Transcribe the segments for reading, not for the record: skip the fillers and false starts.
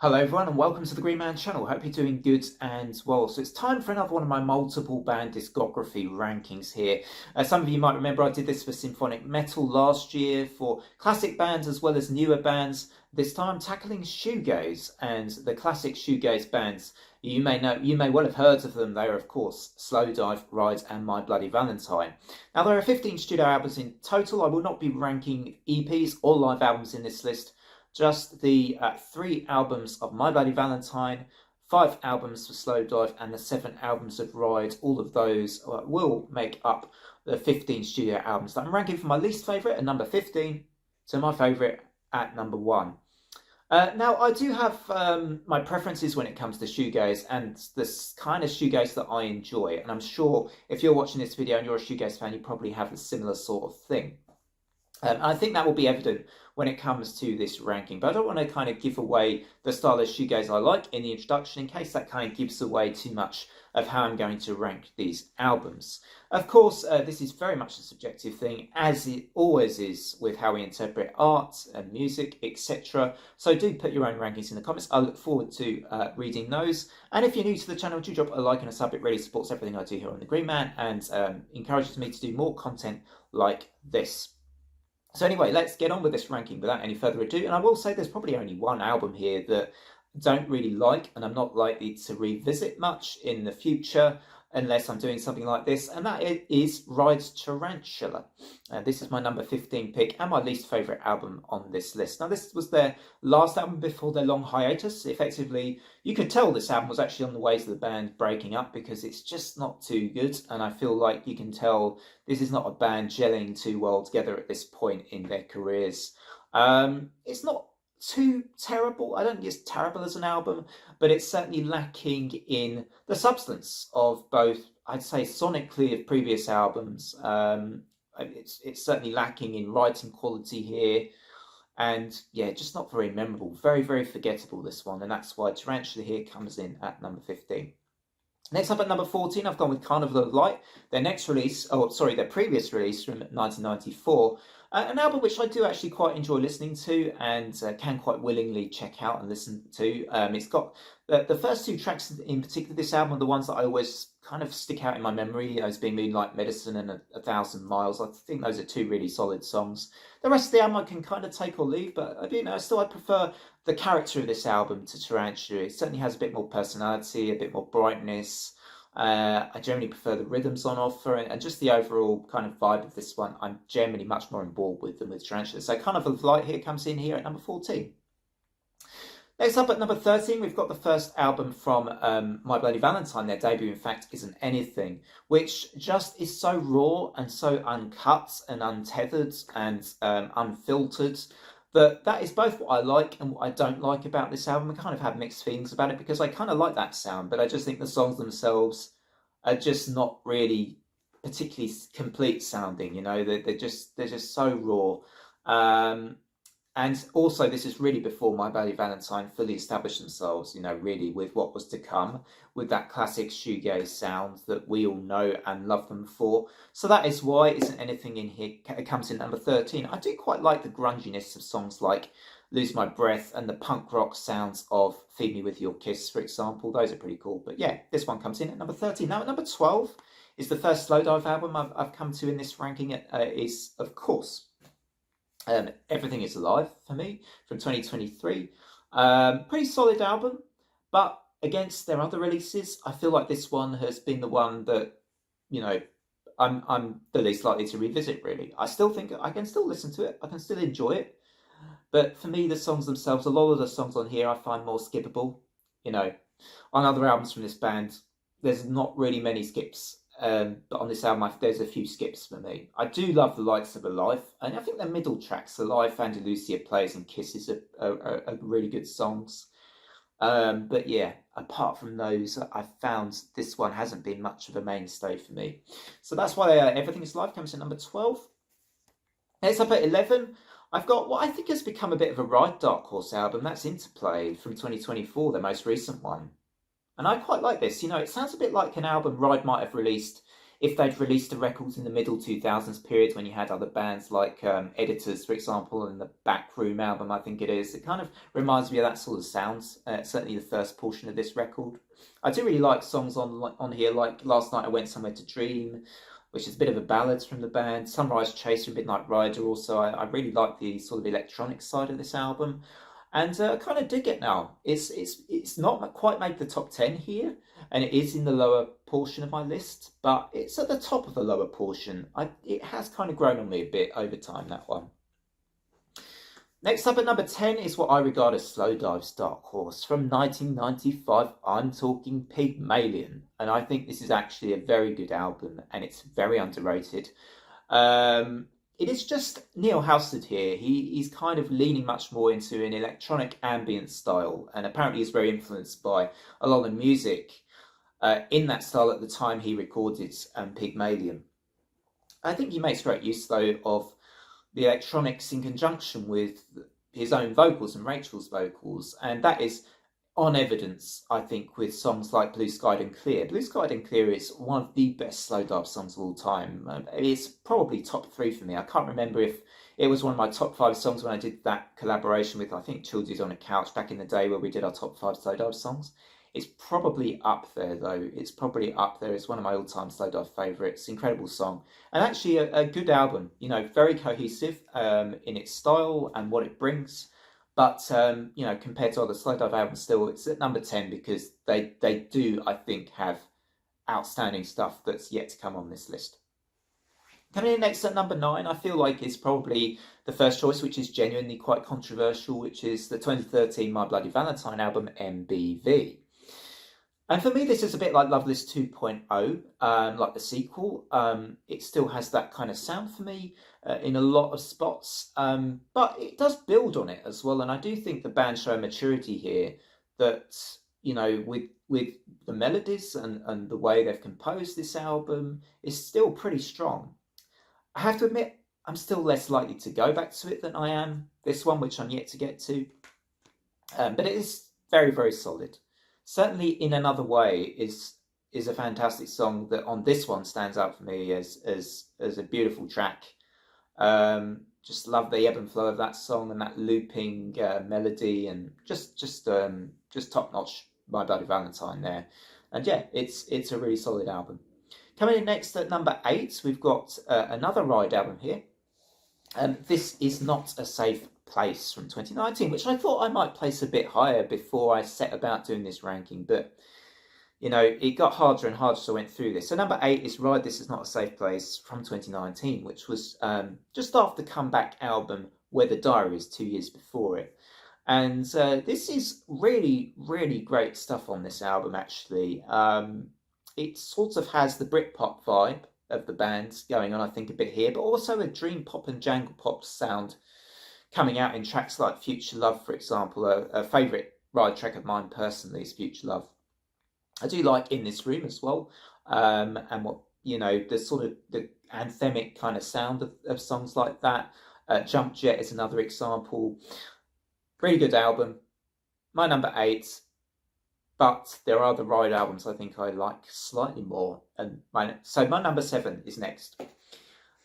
Hello everyone and welcome to the Green Man channel. Hope you're doing good and well. So it's time for another one of my multiple band discography rankings here. Some of you might remember I did this for symphonic metal last year, for classic bands as well as newer bands. This time I'm tackling shoegaze, and the classic shoegaze bands. You may well have heard of them. They are of course Slowdive, Ride and My Bloody Valentine. Now there are 15 studio albums in total. I will not be ranking EPs or live albums in this list. Just the 3 albums of My Bloody Valentine, 5 albums for Slowdive, and the 7 albums of Ride. All of those will make up the 15 studio albums that I'm ranking from my least favourite at number 15 to my favourite at number 1. Now, I do have my preferences when it comes to shoegaze and this kind of shoegaze that I enjoy. And I'm sure if you're watching this video and you're a shoegaze fan, you probably have a similar sort of thing. I think that will be evident when it comes to this ranking, but I don't want to kind of give away the style of shoegaze I like in the introduction, in case that kind of gives away too much of how I'm going to rank these albums. Of course, this is very much a subjective thing, as it always is with how we interpret art and music, etc. So do put your own rankings in the comments. I look forward to reading those. And if you're new to the channel, do drop a like and a sub. It really supports everything I do here on The Green Man and encourages me to do more content like this. So anyway, let's get on with this ranking without any further ado. And I will say there's probably only one album here that I don't really like, and I'm not likely to revisit much in the future unless I'm doing something like this, and that is Ride's Tarantula. This is my number 15 pick and my least favourite album on this list. Now, this was their last album before their long hiatus. Effectively, you could tell this album was actually on the way to the band breaking up because it's just not too good, and I feel like you can tell this is not a band gelling too well together at this point in their careers. It's not too terrible. I don't think it's terrible as an album, but it's certainly lacking in the substance of both, I'd say, sonically of previous albums. It's certainly lacking in writing quality here, and yeah, just not very memorable. Very, very forgettable, this one, and that's why Tarantula here comes in at number 15. Next up at number 14, I've gone with Carnival of Light, their previous release from 1994. An album which I do actually quite enjoy listening to and can quite willingly check out and listen to. It's got the first 2 tracks in particular, this album, are the ones that I always kind of stick out in my memory as being Moonlight Medicine and a Thousand Miles. I think those are 2 really solid songs. The rest of the album I can kind of take or leave, but still I prefer the character of this album to Tarantula. It certainly has a bit more personality, a bit more brightness. I generally prefer the rhythms on offer and just the overall kind of vibe of this one. I'm generally much more on board with than with Tarantula. So Carnival of Light here comes in here at number 14. Next up at number 13, we've got the first album from My Bloody Valentine. Their debut, in fact, Isn't Anything, which just is so raw and so uncut and untethered and unfiltered. That is both what I like and what I don't like about this album. I kind of have mixed feelings about it because I kind of like that sound, but I just think the songs themselves are just not really particularly complete sounding. They're just so raw. And also, this is really before My Bloody Valentine fully established themselves, really with what was to come, with that classic shoegaze sound that we all know and love them for. So that is why Isn't Anything in here comes in number 13. I do quite like the grunginess of songs like Lose My Breath and the punk rock sounds of Feed Me With Your Kiss, for example. Those are pretty cool. But yeah, this one comes in at number 13. Now at number 12 is the first Slowdive album I've come to in this ranking. Is, of course, Everything Is Alive for me from 2023. Pretty solid album, but against their other releases, I feel like this one has been the one that, I'm the least likely to revisit, really. I still think I can still listen to it, I can still enjoy it, but for me, the songs themselves, a lot of the songs on here I find more skippable. On other albums from this band, there's not really many skips. But on this album, there's a few skips for me. I do love the likes of Alive, and I think the middle tracks, Alive, Andalusia Plays and Kisses, are really good songs. But yeah, apart from those, I found this one hasn't been much of a mainstay for me. So that's why Everything Is Alive comes in number 12. Next up at 11, I've got what I think has become a bit of a Ride Dark Horse album. That's Interplay from 2024, the most recent one. And I quite like this. It sounds a bit like an album Ride might have released if they'd released the records in the middle 2000s period when you had other bands like Editors, for example, and the Backroom album, I think it is. It kind of reminds me of that sort of sounds, certainly the first portion of this record. I do really like songs on here, like Last Night I Went Somewhere to Dream, which is a bit of a ballad from the band. Sunrise Chaser, Midnight Rider also. I really like the sort of electronic side of this album. And kind of dig it now. It's not quite made the top 10 here, and it is in the lower portion of my list, but it's at the top of the lower portion. It has kind of grown on me a bit over time, that one. Next up at number 10 is what I regard as Slowdive's dark horse from 1995. I'm talking Pygmalion, and I think this is actually a very good album, and it's very underrated. It is just Neil Halstead here. He's kind of leaning much more into an electronic ambient style, and apparently is very influenced by a lot of music in that style at the time he recorded Pygmalion. I think he makes great use, though, of the electronics in conjunction with his own vocals and Rachel's vocals, and that is on evidence, I think, with songs like Blue Skied and Clear. Blue Skied and Clear is one of the best Slowdive songs of all time. It's probably top 3 for me. I can't remember if it was one of my top 5 songs when I did that collaboration with, I think, Childers on a Couch back in the day where we did our top 5 Slowdive songs. It's probably up there, though. It's probably up there. It's one of my all-time Slowdive favourites. Incredible song. And actually a good album. You know, very cohesive in its style and what it brings. But, you know, compared to other Slowdive albums, still, it's at number 10 because they do, I think, have outstanding stuff that's yet to come on this list. Coming in next at number 9, I feel like is probably the first choice, which is genuinely quite controversial, which is the 2013 My Bloody Valentine album, MBV. And for me, this is a bit like Loveless 2.0, like the sequel. It still has that kind of sound for me in a lot of spots, but it does build on it as well. And I do think the band show maturity here that, you know, with the melodies and the way they've composed this album is still pretty strong. I have to admit, I'm still less likely to go back to it than I am this one, which I'm yet to get to. But it is very, very solid. Certainly In Another Way is a fantastic song that on this one stands out for me as a beautiful track. Just love the ebb and flow of that song and that looping melody, and just top notch. My Bloody Valentine there, and yeah, it's a really solid album. Coming in next at number 8, we've got another Ride album here. This is Not a Safe Place from 2019, which I thought I might place a bit higher before I set about doing this ranking, but you know, it got harder and harder as I went through this. So number 8 is Ride This Is Not a Safe Place from 2019, which was just after the comeback album Where the Diary is 2 years before it. And this is really, really great stuff on this album, actually. It sort of has the Britpop vibe of the band going on, I think, a bit here, but also a dream pop and jangle pop sound coming out in tracks like Future Love, for example. A favourite Ride track of mine personally is Future Love. I do like In This Room as well, and what, you know, the sort of the anthemic kind of sound of songs like that. Jump Jet is another example. Really good album. My number 8, but there are the Ride albums I think I like slightly more. And so my number 7 is next.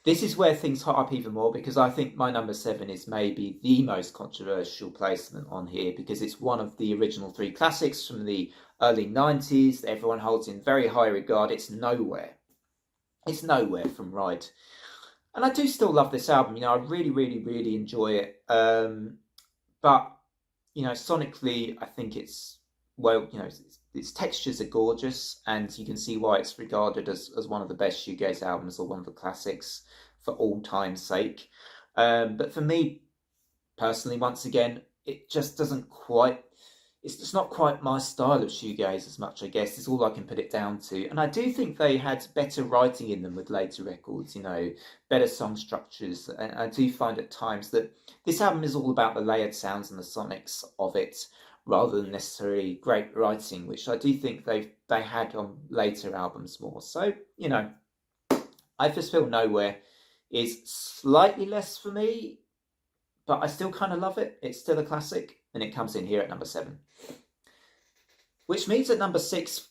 This is where things hot up even more, because I think my number 7 is maybe the most controversial placement on here, because it's one of the original 3 classics from the early 90s that everyone holds in very high regard. It's Nowhere. It's Nowhere from Ride. And I do still love this album. You know, I really, really, really enjoy it. But, you know, sonically, I think it's, well, you know, its textures are gorgeous, and you can see why it's regarded as one of the best shoegaze albums, or one of the classics for all time's sake. But for me, personally, once again, it just doesn't quite, it's just not quite my style of shoegaze as much, I guess, is all I can put it down to. And I do think they had better writing in them with later records, you know, better song structures. And I do find at times that this album is all about the layered sounds and the sonics of it, rather than necessarily great writing, which I do think they had on later albums more. So, you know, I just feel Nowhere is slightly less for me, but I still kind of love it. It's still a classic, and it comes in here at number 7. Which means at number 6,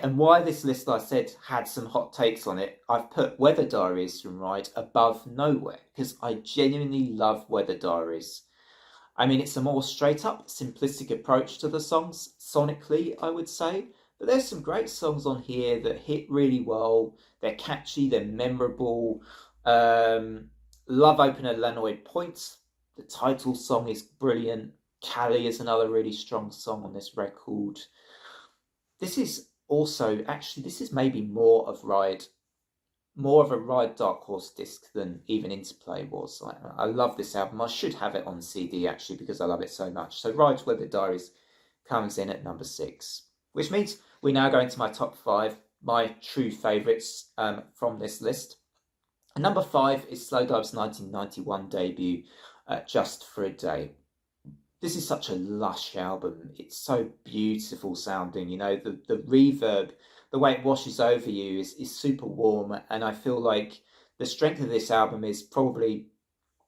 and why this list I said had some hot takes on it, I've put Weather Diaries from Ride above Nowhere because I genuinely love Weather Diaries. I mean, it's a more straight up, simplistic approach to the songs, sonically, I would say. But there's some great songs on here that hit really well. They're catchy, they're memorable. Love Opener Lanoid Points. The title song is brilliant. Cali is another really strong song on this record. This is also, actually, this is maybe more of a Ride Dark Horse disc than even Interplay was. I love this album. I should have it on CD actually because I love it so much. So Ride's Weather Diaries comes in at number 6, which means we now go into my top 5, my true favourites from this list. And number 5 is Slowdive's 1991 debut, Just for a Day. This is such a lush album. It's so beautiful sounding. You know, the reverb, the way it washes over you is super warm. And I feel like the strength of this album is probably,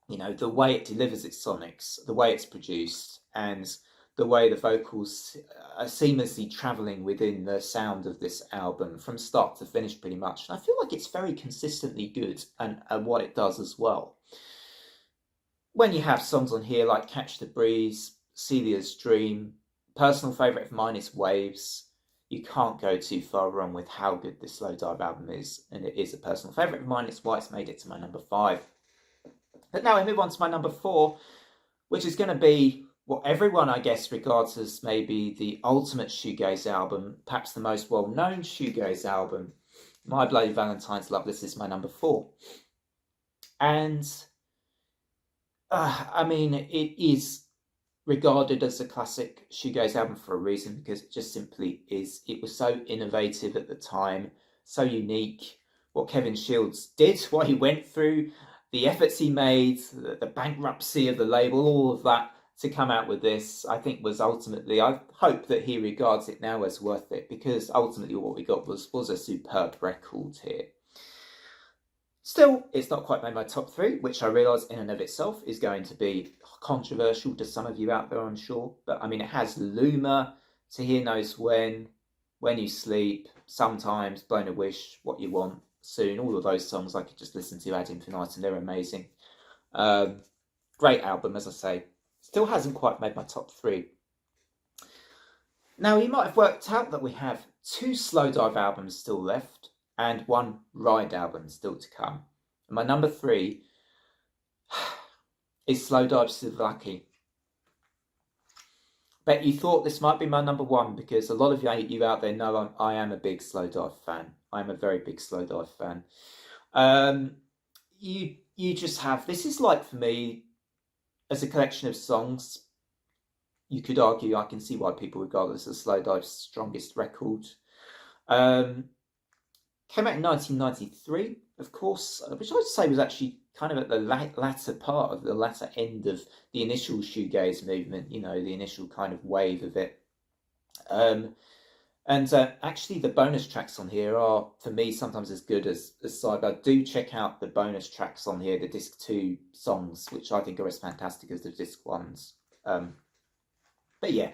you know, the way it delivers its sonics, the way it's produced, and the way the vocals are seamlessly travelling within the sound of this album from start to finish pretty much. And I feel like it's very consistently good and what it does as well. When you have songs on here like Catch the Breeze, Celia's Dream, personal favourite of mine is Waves. You can't go too far wrong with how good this Slowdive album is, and it is a personal favourite of mine. It's why it's made it to my number 5. But now I move on to my number 4, which is going to be what everyone, I guess, regards as maybe the ultimate shoegaze album, perhaps the most well-known shoegaze album. My Bloody Valentine's Love. This is my number 4. And I mean, it is regarded as a classic shoegaze album for a reason, because it just simply is. It was so innovative at the time, so unique. What Kevin Shields did, what he went through, the efforts he made, the bankruptcy of the label, all of that to come out with this, I think was ultimately, I hope that he regards it now as worth it, because ultimately what we got was a superb record here. Still, it's not quite made my top 3, which I realise in and of itself is going to be controversial to some of you out there, I'm sure. But I mean, it has Luma, To Hear Knows When You Sleep, Sometimes, Blown a Wish, What You Want, Soon. All of those songs I could just listen to ad infinitum, they're amazing. Great album, as I say. Still hasn't quite made my top 3. Now, you might have worked out that we have 2 Slowdive albums still left, and 1 Ride album still to come. And my number 3 is Slowdive's Lucky. Bet you thought this might be my number 1, because a lot of you out there know I am a big Slowdive fan. I'm a very big Slowdive fan. You just have, this is like, for me, as a collection of songs, you could argue, I can see why people regard this as Slowdive's strongest record. Came out in 1993, of course, which I'd say was actually kind of at the latter part of the latter end of the initial shoegaze movement, you know, the initial kind of wave of it. Actually, the bonus tracks on here are, for me, sometimes as good as Sidebar. Do check out the bonus tracks on here, the disc 2 songs, which I think are as fantastic as the disc 1s. But yeah,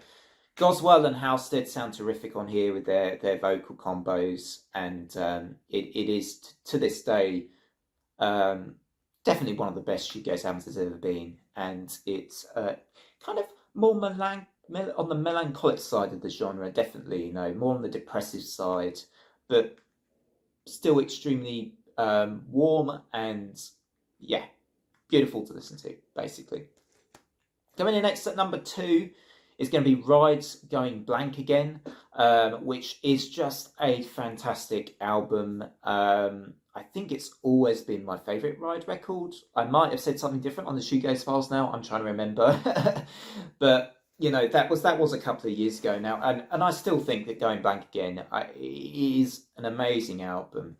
Goswell and Halstead sound terrific on here with their vocal combos, and it is, to this day, definitely one of the best shoegaze albums there's ever been. And it's kind of more on the melancholic side of the genre, definitely, you know, more on the depressive side, but still extremely warm and, yeah, beautiful to listen to, basically. Coming in next at number 2 is going to be Ride's Going Blank Again, which is just a fantastic album. I think it's always been my favourite Ride record. I might have said something different on the Shoegaze Files now, I'm trying to remember. But, you know, that was a couple of years ago now, and I still think that Going Blank Again is an amazing album.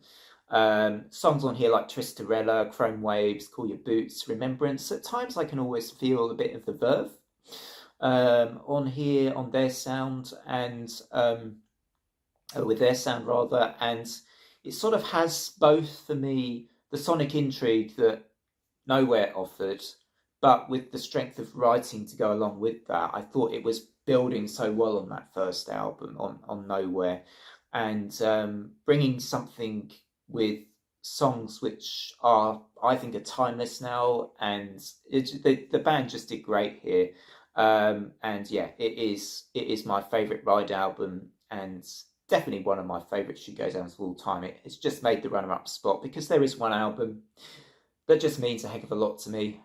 Songs on here like Tristarella, Chrome Waves, Call Your Boots, Remembrance. At times I can always feel a bit of the Verve on here, on their sound, and with their sound rather, and it sort of has both, for me, the sonic intrigue that Nowhere offered, but with the strength of writing to go along with that. I thought it was building so well on that first album, on Nowhere, and bringing something with songs which are, I think, are timeless now, and the band just did great here. And yeah, it is my favorite Ride album, and definitely one of my favorite Shoegaze albums of all time. It's just made the runner-up spot because there is one album that just means a heck of a lot to me.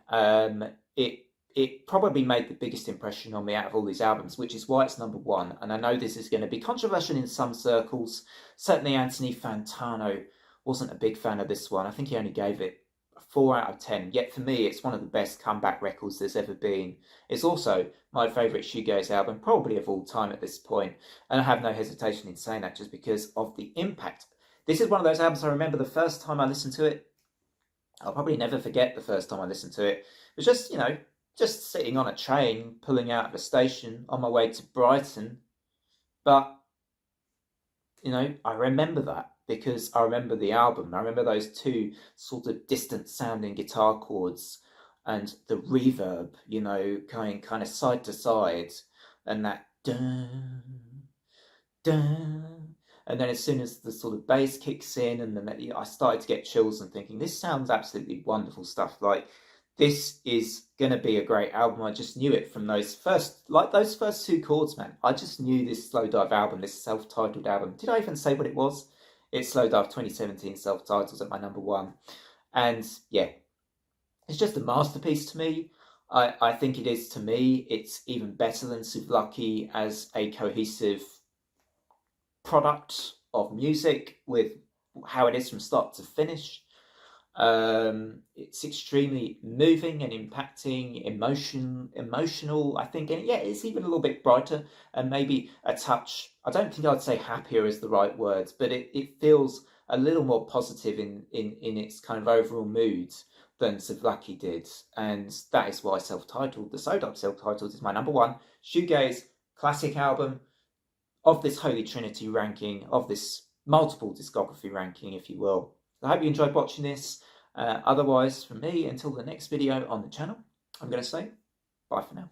It it probably made the biggest impression on me out of all these albums, which is why it's number one. And I know this is going to be controversial in some circles. Certainly, Anthony Fantano wasn't a big fan of this one. I think he only gave it a 4 out of 10. Yet for me, it's one of the best comeback records there's ever been. It's also my favourite Shoegaze album, probably of all time at this point. And I have no hesitation in saying that just because of the impact. This is one of those albums I remember the first time I listened to it. I'll probably never forget the first time I listened to it. It was just, just sitting on a train, pulling out of a station on my way to Brighton. But, I remember that because I remember the album. I remember those two sort of distant sounding guitar chords and the reverb, going kind of side to side, and that dun, dun. And then as soon as the sort of bass kicks in, and then I started to get chills and thinking, this sounds absolutely wonderful stuff. Like, this is going to be a great album. I just knew it from those first two chords, man. I just knew this Slowdive album, this self-titled album. Did I even say what it was? It's Slowdive 2017 self-titles at my number one. And yeah, it's just a masterpiece to me. I think it is to me. It's even better than Souvlaki as a cohesive product of music with how it is from start to finish. It's extremely moving and impacting, emotional, I think, and yeah, it's even a little bit brighter and maybe a touch. I don't think I'd say happier is the right word, but it feels a little more positive in its kind of overall mood than Souvlaki did, and that is why self-titled, the Slowdive self-titled, is my number one Shoegaze classic album of this Holy Trinity ranking, of this multiple discography ranking, if you will. I hope you enjoyed watching this. Otherwise, from me, until the next video on the channel, I'm going to say bye for now.